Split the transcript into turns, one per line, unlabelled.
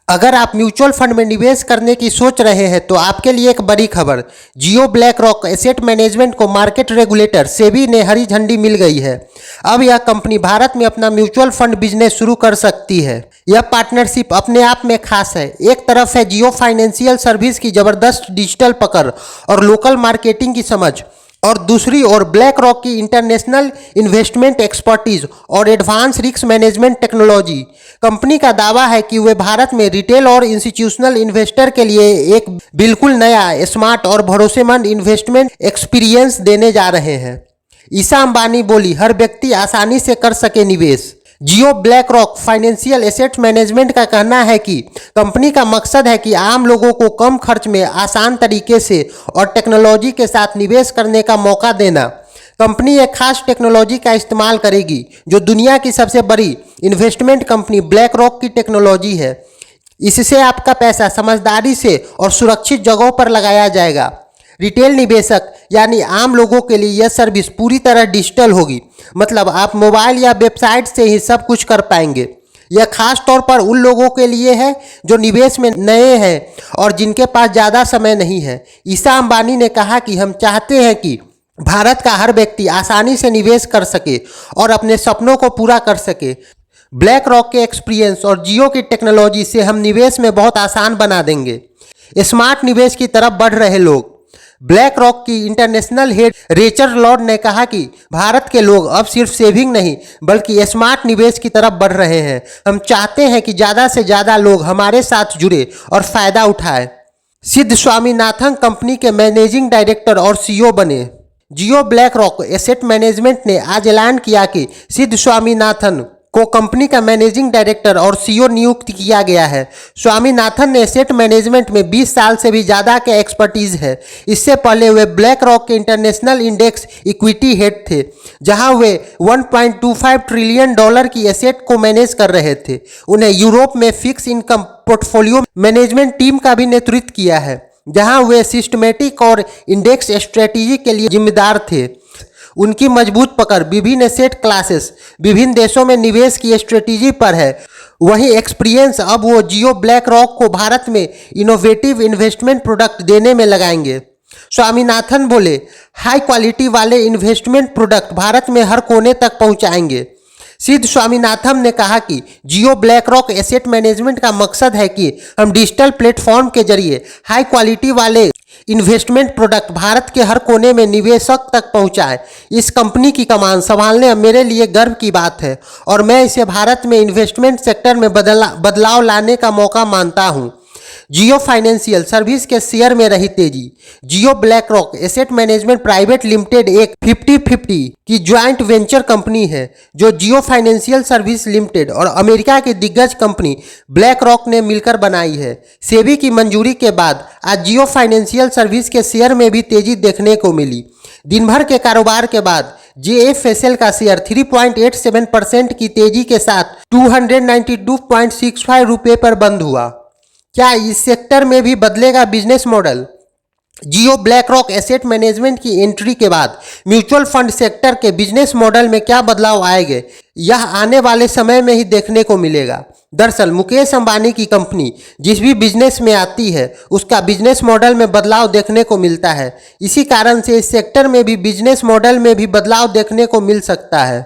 अगर आप mutual fund में निवेश करने की सोच रहे हैं तो आपके लिए एक बड़ी खबर। जियो ब्लैक रॉक एसेट मैनेजमेंट को मार्केट रेगुलेटर सेबी ने हरी झंडी मिल गई है। अब यह कंपनी भारत में अपना म्यूचुअल फंड बिजनेस शुरू कर सकती है। यह पार्टनरशिप अपने आप में खास है। एक तरफ है जियो फाइनेंशियल सर्विस की जबरदस्त डिजिटल पकड़ और लोकल मार्केटिंग की समझ, और दूसरी ओर ब्लैक रॉक की इंटरनेशनल इन्वेस्टमेंट एक्सपर्टीज और advance risk management technology. Company का दावा है कि वे भारत में रिटेल और इंस्टीट्यूशनल इन्वेस्टर के लिए एक बिल्कुल नया, स्मार्ट और भरोसेमंद इन्वेस्टमेंट एक्सपीरियंस देने जा रहे हैं। ईशा अंबानी बोली, हर व्यक्ति आसानी से कर सके निवेश। Jio BlackRock Financial Asset Management का कहना है कि कंपनी का मकसद है कि आम लोगों को कम खर्च में आसान तरीके से और टेक्नोलॉजी के साथ निवेश करने का मौका देना। कंपनी एक खास टेक्नोलॉजी का इस्तेमाल करेगी जो दुनिया की सबसे बड़ी इन्वेस्टमेंट कंपनी ब्लैक रॉक की टेक्नोलॉजी है। इससे आपका पैसा समझदारी से और सुरक्षित जगहों पर लगाया जाएगा। रिटेल निवेशक यानी आम लोगों के लिए यह सर्विस पूरी तरह डिजिटल होगी, मतलब आप मोबाइल या वेबसाइट से ही सब कुछ कर पाएंगे। यह खास तौर पर उन लोगों के लिए है जो निवेश में नए हैं और जिनके पास ज़्यादा समय नहीं है। ईशा अंबानी ने कहा कि हम चाहते हैं कि भारत का हर व्यक्ति आसानी से निवेश कर सके और अपने सपनों को पूरा कर सके। ब्लैक रॉक के एक्सपीरियंस और जियो की टेक्नोलॉजी से हम निवेश में बहुत आसान बना देंगे। स्मार्ट निवेश की तरफ बढ़ रहे लोग। ब्लैक रॉक की इंटरनेशनल हेड रेचल लॉर्ड ने कहा कि भारत के लोग अब सिर्फ सेविंग नहीं बल्कि स्मार्ट निवेश की तरफ बढ़ रहे हैं। हम चाहते हैं कि ज़्यादा से ज़्यादा लोग हमारे साथ जुड़े और फायदा उठाएं। सिद्ध स्वामीनाथन कंपनी के मैनेजिंग डायरेक्टर और सीईओ बने। जियो ब्लैक रॉक एसेट मैनेजमेंट ने आज ऐलान किया कि सिद्ध स्वामीनाथन को कंपनी का मैनेजिंग डायरेक्टर और सीईओ नियुक्त किया गया है। स्वामीनाथन ने एसेट मैनेजमेंट में 20 साल से भी ज़्यादा के एक्सपर्टीज है। इससे पहले वे ब्लैक रॉक के इंटरनेशनल इंडेक्स इक्विटी हेड थे, जहां वे $1.25 ट्रिलियन की एसेट को मैनेज कर रहे थे। उन्हें यूरोप में fix income portfolio management team का भी नेतृत्व किया है, जहां वे सिस्टमेटिक और इंडेक्स स्ट्रेटेजी के लिए जिम्मेदार थे। उनकी मजबूत पकड़ विभिन्न एसेट क्लासेस, विभिन्न देशों में निवेश की स्ट्रेटेजी पर है। वहीं एक्सपीरियंस अब वो जियो ब्लैक रॉक को भारत में इनोवेटिव इन्वेस्टमेंट प्रोडक्ट देने में लगाएंगे। स्वामीनाथन बोले, हाई क्वालिटी वाले इन्वेस्टमेंट प्रोडक्ट भारत में हर कोने तक पहुंचाएंगे। सिद्ध स्वामीनाथन ने कहा कि जियो ब्लैक रॉक एसेट मैनेजमेंट का मकसद है कि हम डिजिटल प्लेटफॉर्म के जरिए हाई क्वालिटी वाले इन्वेस्टमेंट प्रोडक्ट भारत के हर कोने में निवेशक तक पहुंचाए। इस कंपनी की कमान संभालने मेरे लिए गर्व की बात है और मैं इसे भारत में इन्वेस्टमेंट सेक्टर में बदलाव लाने का मौका मानता हूं। जियो फाइनेंशियल सर्विस के शेयर में रही तेजी। Jio BlackRock Asset Management Private Limited एक 50-50 की ज्वाइंट वेंचर कंपनी है जो जियो फाइनेंशियल सर्विस लिमिटेड और अमेरिका की दिग्गज कंपनी ब्लैक रॉक ने मिलकर बनाई है। सेबी की मंजूरी के बाद आज जियो फाइनेंशियल सर्विस के शेयर में भी तेजी देखने को मिली। दिन भर के कारोबार के बाद JFSL का शेयर 3.87% की तेजी के साथ 292.65 रुपये पर बंद हुआ। क्या इस सेक्टर में भी बदलेगा बिजनेस मॉडल? जियो ब्लैक रॉक एसेट मैनेजमेंट की एंट्री के बाद म्यूचुअल फंड सेक्टर के बिजनेस मॉडल में क्या बदलाव आएंगे, यह आने वाले समय में ही देखने को मिलेगा। दरअसल मुकेश अंबानी की कंपनी जिस भी बिजनेस में आती है उसका बिजनेस मॉडल में बदलाव देखने को मिलता है। इसी कारण से इस सेक्टर में भी बिजनेस मॉडल में भी बदलाव देखने को मिल सकता है।